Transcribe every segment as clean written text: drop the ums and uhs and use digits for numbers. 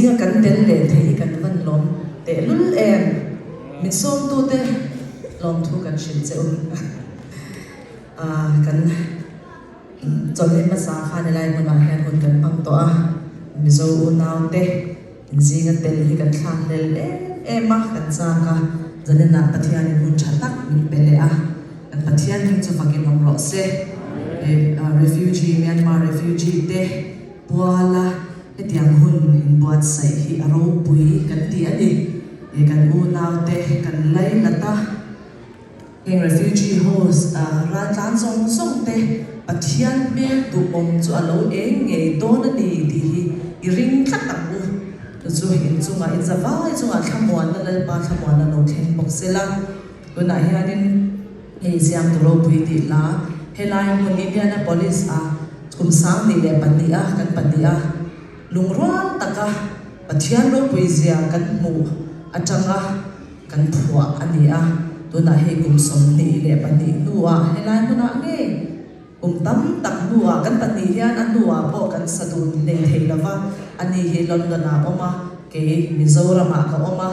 zinga kan tel le thei kan van lom te lul em min som tu te lom thu kan shin cheu kan chon le ma sa kha ne lai ma ma hian hun kan pang to a mi zo u naw te zinga tel hi kan thlang lel em ma kan sa ka zanen na pathian in hun chatak min pele a kan pathian hin chu fakin nom ro se refugee Myanmar refugee te puala etiang hun in buat sai hi aro pui kan ti ani kan u naw te kan lai lata in refugee host ran tlan song song te pathian me tu om chu alo eng nge don ani ti hi iring khatak u chu hin chunga in zawai chunga thamwan na lal pa thamwan na no theng bok sela una hianin ei siam tu ro pui ti la helai mun Indiana police kum sang ni le pania kan pania lungron taka pathian ro pui zia kan mu atanga kan phua ania tuna he kum som ni le pani nuwa helai muna nge kum tam tak nuwa kan pani hian anuwa po kan sadun nei theilawa ani he londona oma ke Mizoram ka oma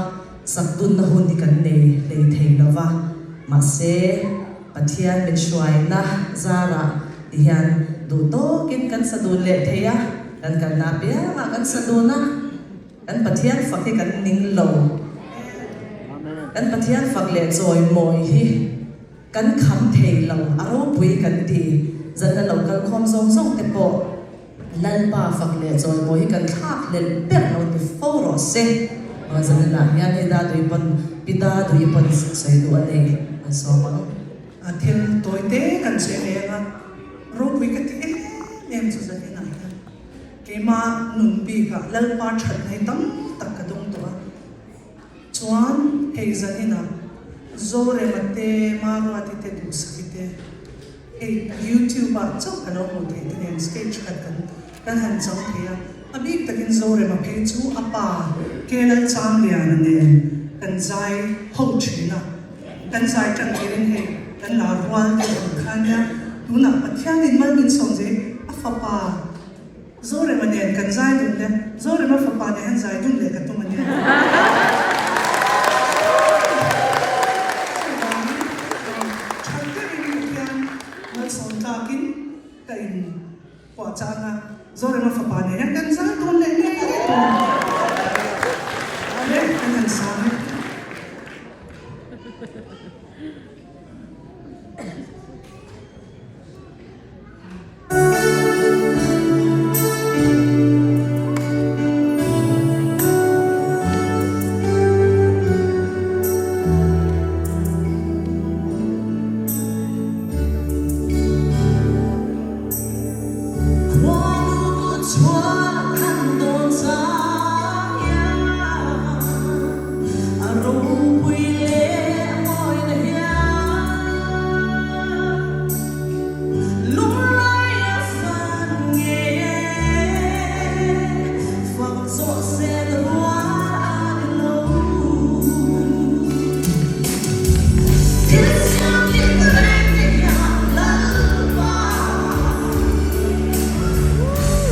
sakdun na hun kan nei theilawa ma se pathian min shwai na zara hian du to kin kan sadun le theya kan na pia ma kan saduna kan pathian fakhi kan ning lo kan pathian fak le choi moi hi kan kham thei lo aro pui kan ti zan na local khom zong zong te po lan pa fak le choi moi kan thak le per no ti foro se ma zan na hian he da dui pon pita dui pon sai du ane so ma athil toite kan se le nga ro pui ka ti em chu zan na ke ma nun pi ka lal pa that nei tam tak ka dong to chuan hei zanina zore mate marwa ti te du sakite hei YouTube ba chok kano mo te ten stage kan han chong thea abi takin zore ma phe chu apa kelal chang lian ne kan zai ho thina kan zai tang kirin he kan la rwal te khanya tuna pathian in mal min song je afapa zore ma ne kan zai dun le zore ma fa pa ne han zai dun le ka to ma ne chana zore ma fa pa ne kan zai dun le ne ka to ale kan sa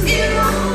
Iran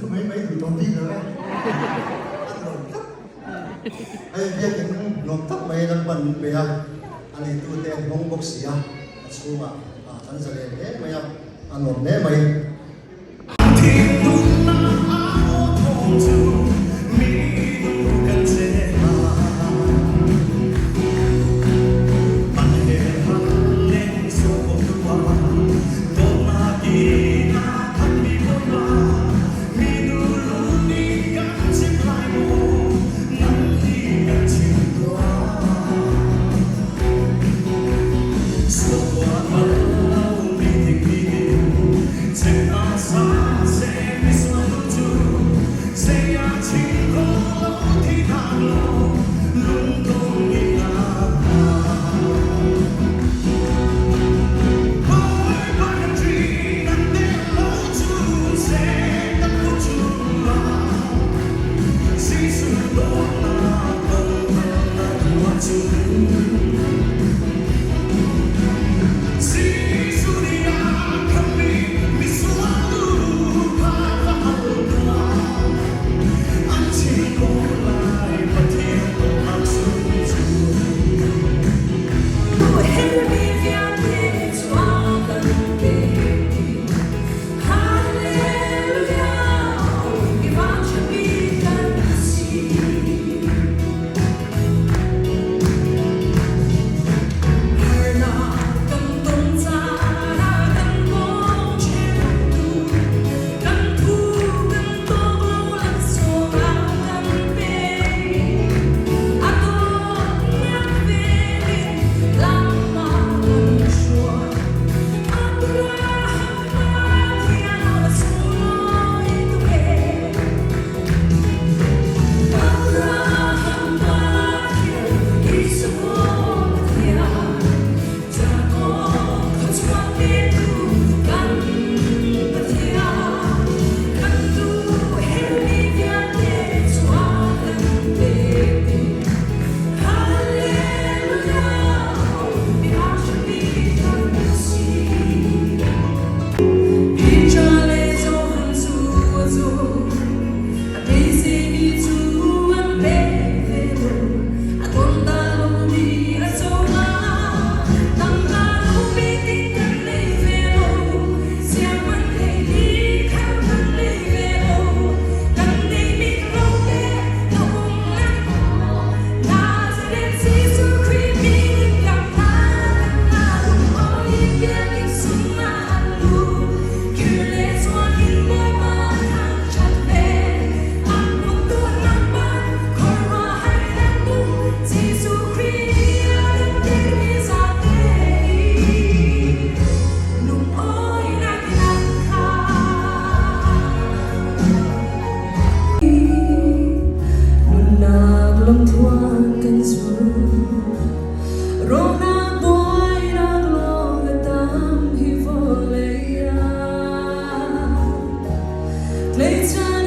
Chú mấy tụi con tin rồi đấy. Ai biết cái nó tóc mấy đang bận bây giờ anh ấy tụi tên bông bốc xì à chú mà anh sẽ lên đấy mấy anh ổn đấy mấy Later